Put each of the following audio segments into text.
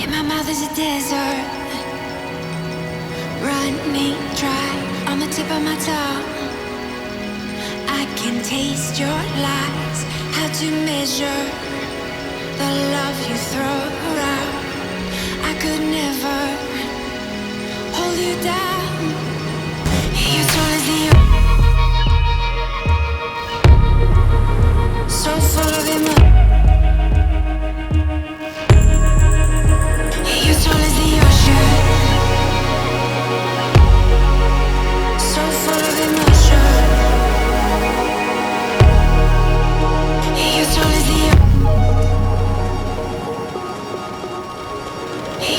In my mouth is a desert, running dry on the tip of my tongue. I can taste your lies, how to measure the love you throw around. I could never hold you down. Your soul is the so full of emotion. Your soul is the ocean, so full of emotion.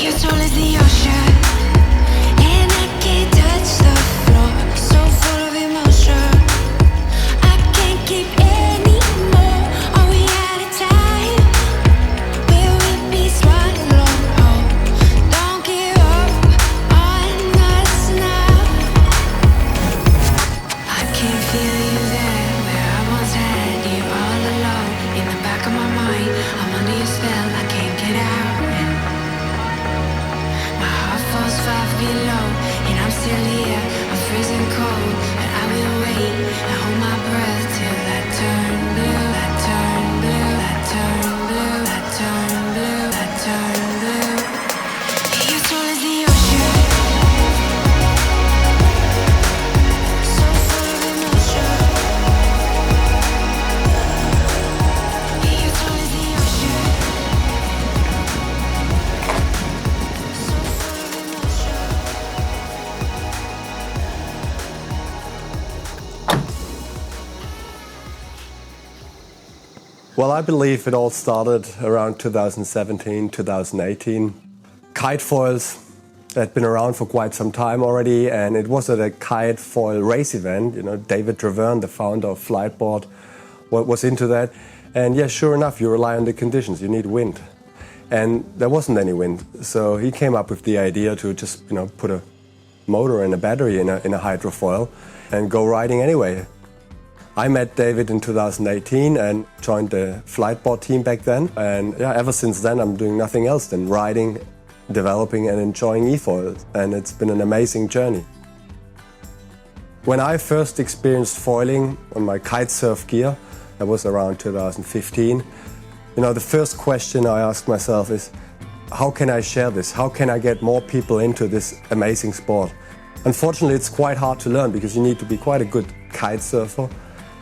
Your soul is the ocean, and I can't touch the floor. So full of emotion, I can't keep any more. Are we out of time? Will we be swallowed? Oh, don't give up on us now. I can feel you there, where I once had you all alone. In the back of my mind, I'm under your spell, I can't get out. My heart falls 5 feet low, and I'm still here, I'm freezing cold. But I will wait and hold my breath till I turn blue, I turn blue, I turn blue, I turn blue, I turn blue. Your soul is the ocean, so full of emotion. Your soul is the ocean, so full of emotion. Well, I believe it all started around 2017, 2018. Kite foils had been around for quite some time already, and it was at a kite foil race event. You know, David Traverne, the founder of Flightboard, was into that. And yeah, sure enough, you rely on the conditions. You need wind. And there wasn't any wind. So he came up with the idea to just, put a motor and a battery in a hydrofoil and go riding anyway. I met David in 2018 and joined the Flightboard team back then. And yeah, ever since then, I'm doing nothing else than riding, developing and enjoying e-foils. And it's been an amazing journey. When I first experienced foiling on my kite surf gear, that was around 2015, the first question I asked myself is, how can I share this? How can I get more people into this amazing sport? Unfortunately, it's quite hard to learn because you need to be quite a good kite surfer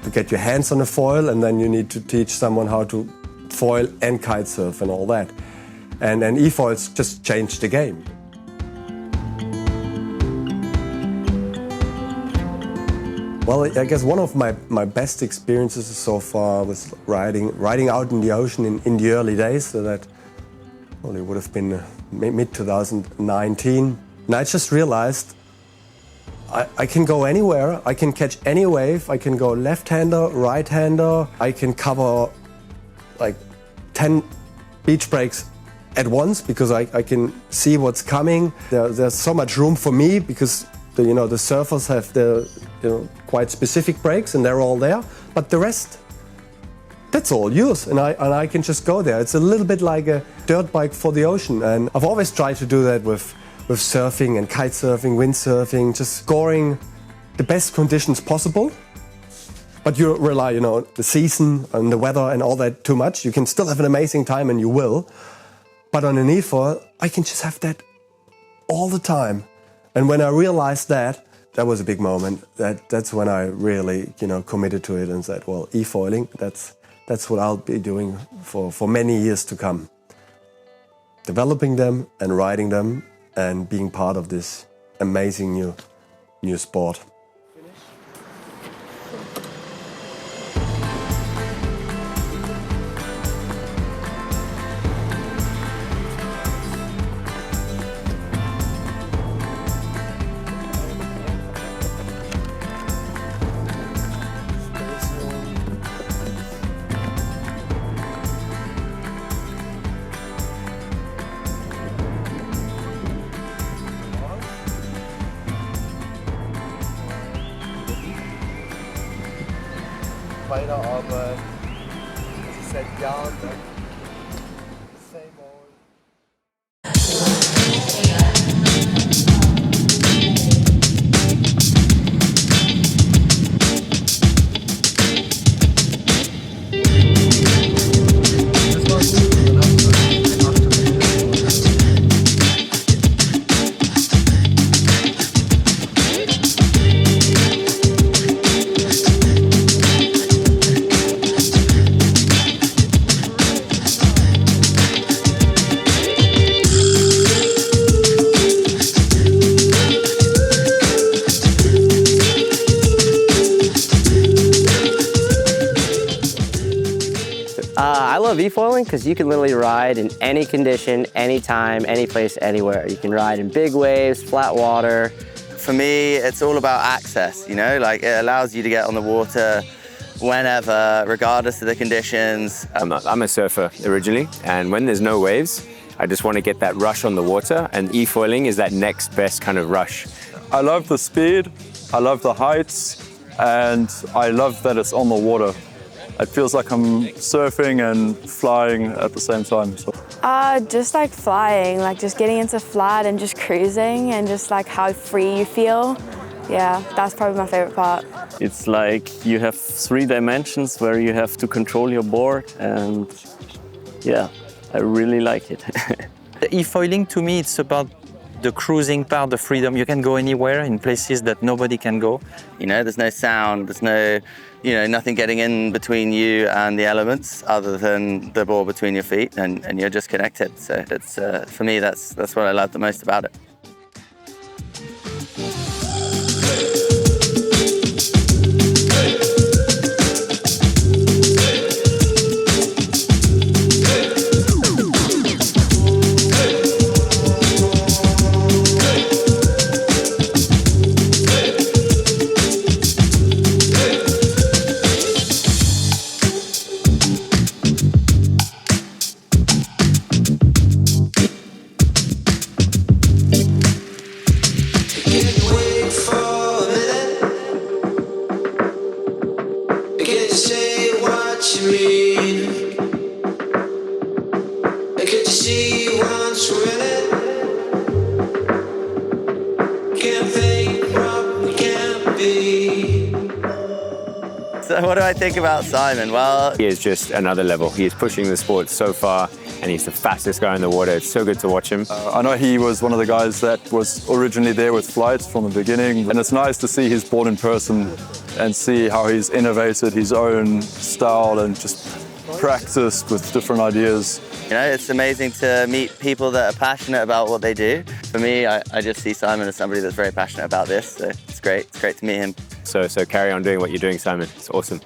to get your hands on a foil, and then you need to teach someone how to foil and kite surf and all that. And e-foils just changed the game. Well, I guess one of my best experiences so far was riding out in the ocean in the early days. So that probably would have been mid-2019. And I just realized I can go anywhere, I can catch any wave, I can go left-hander, right-hander, I can cover like 10 beach breaks at once because I can see what's coming. There's so much room for me because the surfers have their quite specific breaks and they're all there, but the rest, that's all yours, and I can just go there. It's a little bit like a dirt bike for the ocean, and I've always tried to do that with surfing and kite surfing, windsurfing, just scoring the best conditions possible. But you rely, the season and the weather and all that too much. You can still have an amazing time, and you will. But on an e-foil, I can just have that all the time. And when I realized that was a big moment. That's when I really, committed to it and said, well, e-foiling, that's what I'll be doing for many years to come. Developing them and riding them and being part of this amazing new sport. Weiterarbeiten. Das ist seit Jahren same old. I love e-foiling because you can literally ride in any condition, anytime, any place, anywhere. You can ride in big waves, flat water. For me, it's all about access, you know, like it allows you to get on the water whenever, regardless of the conditions. I'm a surfer originally, and when there's no waves, I just want to get that rush on the water, and e-foiling is that next best kind of rush. I love the speed, I love the heights, and I love that it's on the water. It feels like I'm surfing and flying at the same time. So. Just like flying, like just getting into flat and just cruising and just like how free you feel. Yeah, that's probably my favorite part. It's like you have 3 dimensions where you have to control your board, and yeah, I really like it. The e-foiling, to me, it's about the cruising part, the freedom. You can go anywhere in places that nobody can go. You know, there's no sound, there's no, nothing getting in between you and the elements other than the board between your feet, and you're just connected. So it's, for me, that's what I love the most about it. So what do I think about Simon? Well, He is just another level. He is pushing the sport so far, and he's the fastest guy in the water. It's so good to watch him. I know he was one of the guys that was originally there with flights from the beginning, and it's nice to see his board in person and see how he's innovated his own style and just practiced with different ideas. you know, it's amazing to meet people that are passionate about what they do. For me, I just see Simon as somebody that's very passionate about this, so it's great. It's great to meet him. So carry on doing what you're doing, Simon. It's awesome.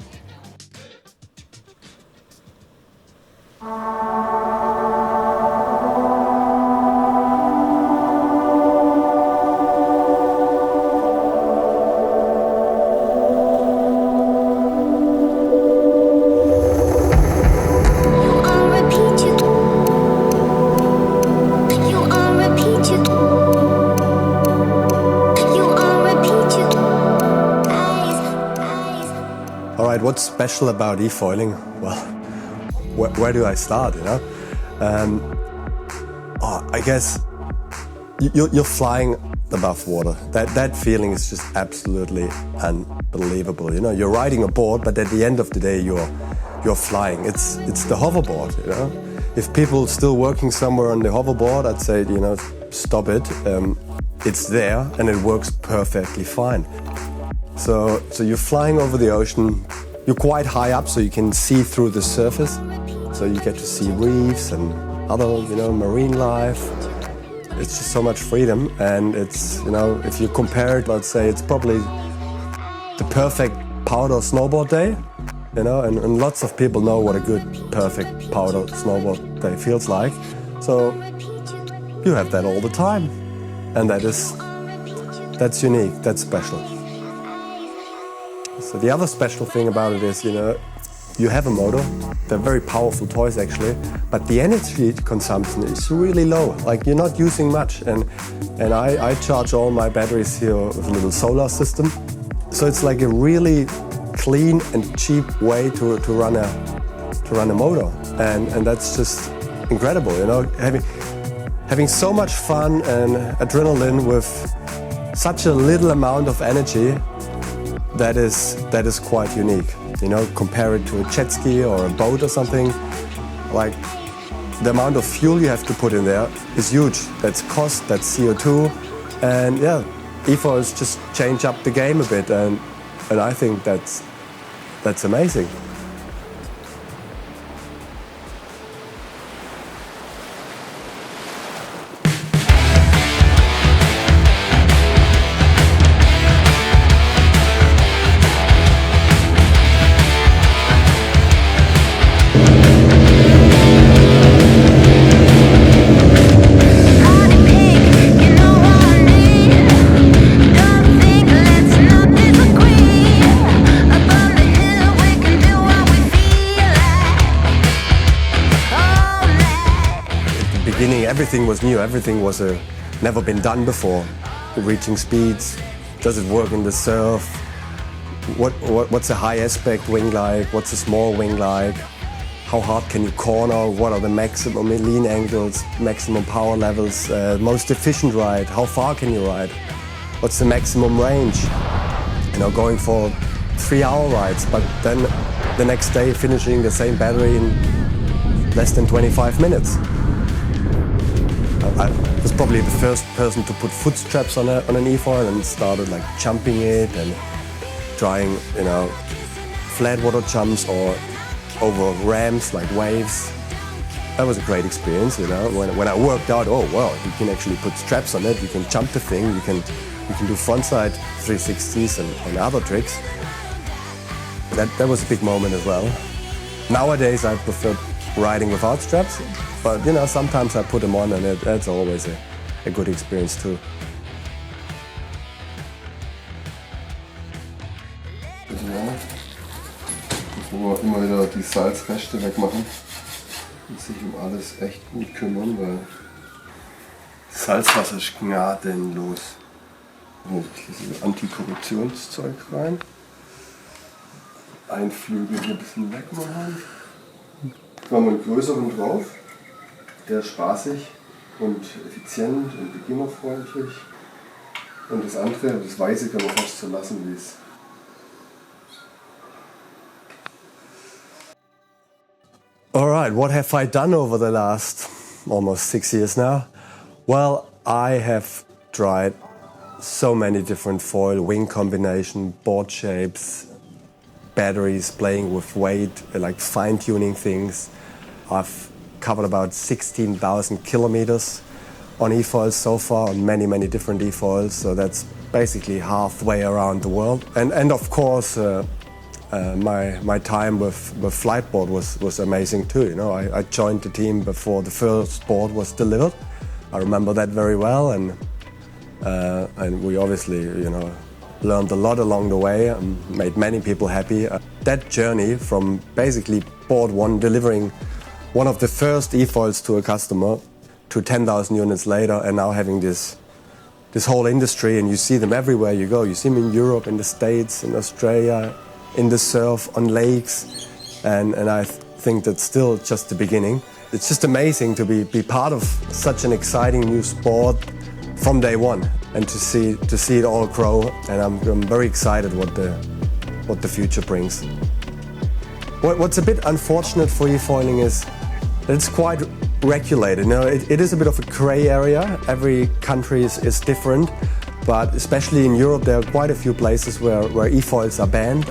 All right, what's special about e-foiling? Well, where do I start, you know? I guess you're flying above water. That feeling is just absolutely unbelievable. You know, you're riding a board, but at the end of the day, you're flying. It's the hoverboard, you know? If people still working somewhere on the hoverboard, I'd say, you know, stop it. It's there and it works perfectly fine. So you're flying over the ocean. You're quite high up, so you can see through the surface. So you get to see reefs and other, you know, marine life. It's just so much freedom, and it's, you know, if you compare it, let's say it's probably the perfect powder snowboard day, you know, and lots of people know what a good, perfect powder snowboard day feels like. So you have that all the time, and that's unique, that's special. So the other special thing about it is, you know, you have a motor. They're very powerful toys actually, but the energy consumption is really low. Like you're not using much, and I charge all my batteries here with a little solar system. So it's like a really clean and cheap way to run a motor, and that's just incredible. You know, having so much fun and adrenaline with such a little amount of energy. That is quite unique. You know, compare it to a jet ski or a boat or something. Like the amount of fuel you have to put in there is huge. That's cost, that's CO2, and yeah, e-foils just change up the game a bit, and I think that's amazing. beginning, everything was new. Everything was never been done before. Reaching speeds, does it work in the surf? What's a high aspect wing like? What's a small wing like? How hard can you corner? What are the maximum lean angles, maximum power levels, most efficient ride? How far can you ride? What's the maximum range? You know, going for 3-hour rides, but then the next day finishing the same battery in less than 25 minutes. I was probably the first person to put foot straps on an e-foil and started like jumping it and trying, you know, flat water jumps or over ramps like waves. That was a great experience, you know. When I worked out, oh wow, you can actually put straps on it, you can jump the thing, you can do frontside 360s and other tricks. That was a big moment as well. Nowadays I prefer riding without straps, but you know, sometimes I put them on and that's always a good experience too. Müssen wir immer wieder die Salzreste wegmachen und sich um alles echt gut kümmern, weil Salzwasser ist gnadenlos. Dieses Antikorrosionszeug rein. Ein Flügel hier ein bisschen wegmachen. Dann haben wir einen größeren drauf. Der ist spaßig und effizient und beginnerfreundlich. Und das andere, das Weiße, kann man fast so lassen, wie es. All right, what have I done over the last almost 6 years now? Well, I have tried so many different foil, wing combination, board shapes, batteries, playing with weight, like fine-tuning things. I've covered about 16,000 kilometers on e-foils so far, on many, many different e-foils, so that's basically halfway around the world. And of course, my time with Flightboard was amazing too. You know, I joined the team before the first board was delivered. I remember that very well, and we obviously, you know, learned a lot along the way and made many people happy. That journey from basically board one, delivering one of the first e-foils to a customer, to 10,000 units later, and now having this whole industry, and you see them everywhere you go. You see them in Europe, in the States, in Australia, in the surf, on lakes, and I think that's still just the beginning. It's just amazing to be part of such an exciting new sport from day one, and to see it all grow. And I'm very excited what the future brings. What's a bit unfortunate for e-foiling is that it's quite regulated. You know, it is a bit of a grey area. Every country is different, but especially in Europe, there are quite a few places where e-foils are banned,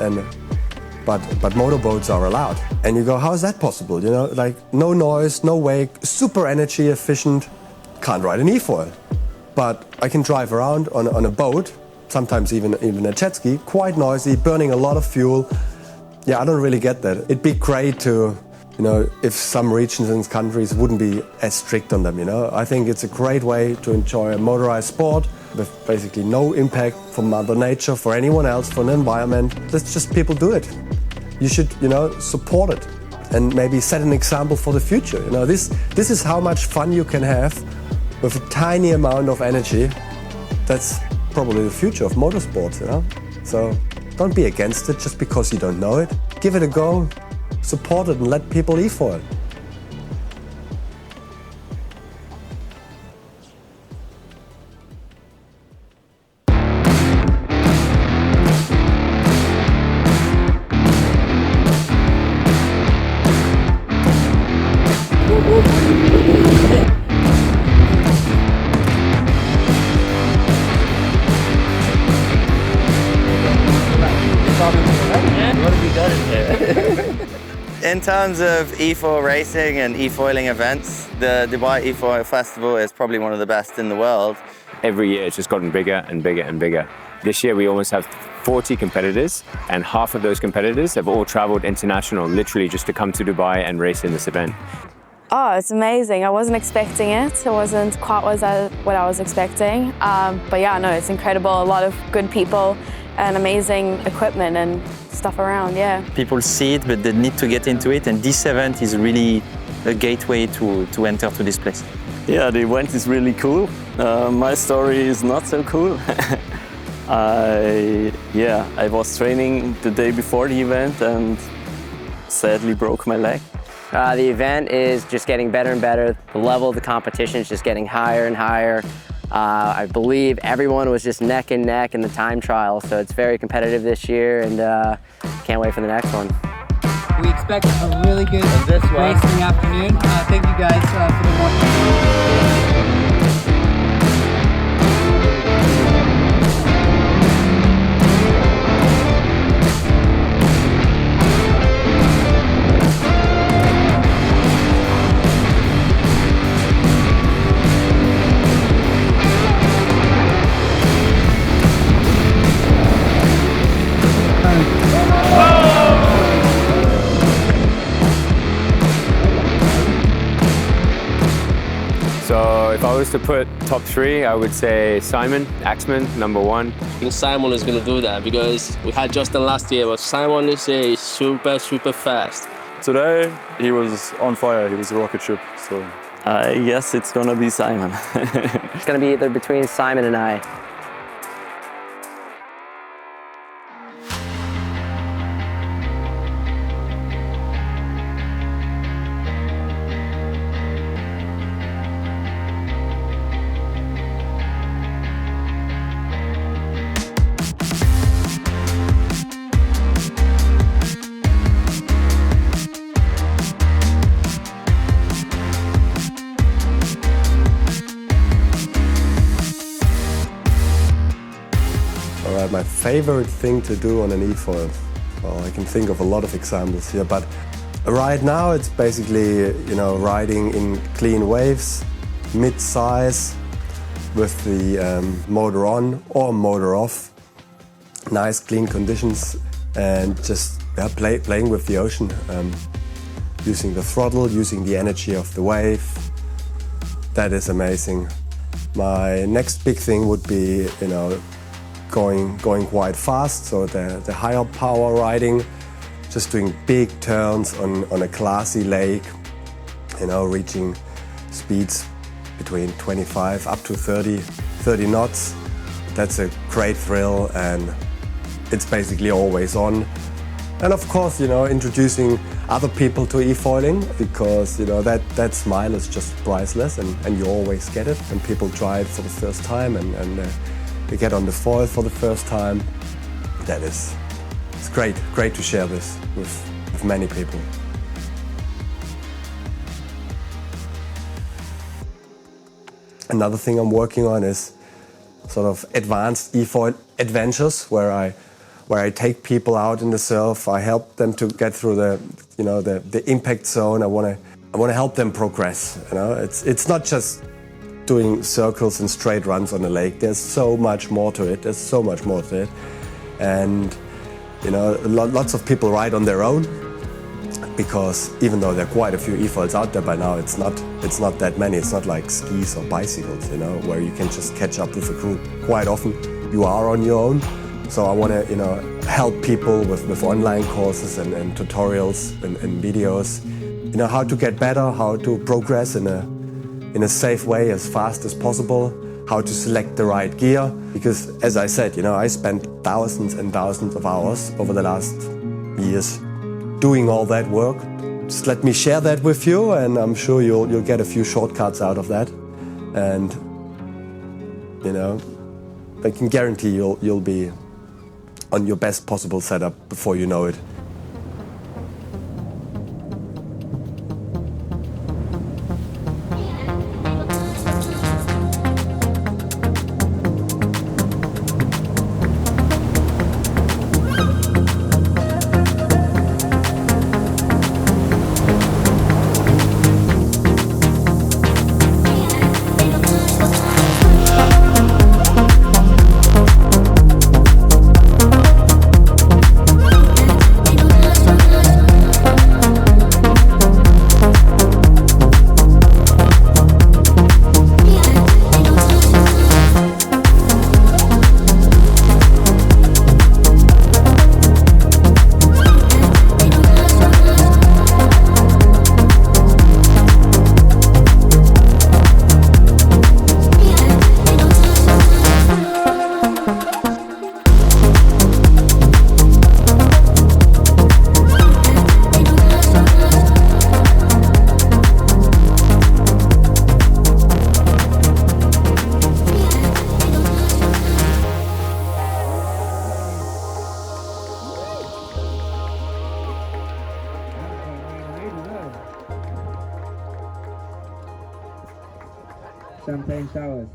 but motorboats are allowed. And you go, how is that possible? You know, like no noise, no wake, super energy efficient. Can't ride an e-foil, but I can drive around on a boat, sometimes even a jet ski, quite noisy, burning a lot of fuel. Yeah, I don't really get that. It'd be great to, you know, if some regions and countries wouldn't be as strict on them, you know. I think it's a great way to enjoy a motorized sport with basically no impact for Mother Nature, for anyone else, for the environment. Let's just people do it. You should, you know, support it and maybe set an example for the future. You know, this is how much fun you can have with a tiny amount of energy. That's probably the future of motorsports, you know. So don't be against it just because you don't know it. Give it a go, support it, and let people e-foil. In terms of e-foil racing and e-foiling events, the Dubai E-Foil Festival is probably one of the best in the world. Every year it's just gotten bigger and bigger and bigger. This year we almost have 40 competitors, and half of those competitors have all traveled international, literally just to come to Dubai and race in this event. Oh, it's amazing. I wasn't expecting it. It wasn't quite what I was expecting. But yeah, no, it's incredible. A lot of good people and amazing equipment and stuff around, yeah. People see it, but they need to get into it, and this event is really a gateway to enter to this place? Yeah, the event is really cool. My story is not so cool. I was training the day before the event and sadly broke my leg. The event is just getting better and better. The level of the competition is just getting higher and higher. I believe everyone was just neck and neck in the time trial, so it's very competitive this year, and can't wait for the next one. We expect a really good race in the afternoon. Thank you guys for the watching. So if I was to put top 3, I would say Simon Axman, number 1. I think Simon is going to do that because we had Justin last year, but Simon is super fast. Today, he was on fire. He was a rocket ship. So Yes, it's going to be Simon. It's going to be either between Simon and I. My favorite thing to do on an e-foil, well, I can think of a lot of examples here, but right now it's basically, riding in clean waves, mid-size, with the motor on or motor off, nice clean conditions, and just playing with the ocean, using the throttle, using the energy of the wave. That is amazing. My next big thing would be, going quite fast, so the higher power riding, just doing big turns on a classy lake, reaching speeds between 25 up to 30 knots. That's a great thrill, and it's basically always on. And of course, introducing other people to e-foiling, because that smile is just priceless, and you always get it when people try it for the first time and they get on the foil for the first time. It's great to share this with many people. Another thing I'm working on is sort of advanced e-foil adventures, where I take people out in the surf. I help them to get through the impact zone. I want to help them progress. It's not just doing circles and straight runs on the lake. There's so much more to it. And lots of people ride on their own, because even though there are quite a few e-foils out there by now, it's not that many. It's not like skis or bicycles, where you can just catch up with a group. Quite often you are on your own. So I want to help people with online courses and tutorials and videos, how to get better, how to progress in a safe way as fast as possible, how to select the right gear. Because as I said, I spent thousands and thousands of hours over the last years doing all that work. Just let me share that with you, and I'm sure you'll get a few shortcuts out of that. And I can guarantee you'll be on your best possible setup before you know it. champagne showers.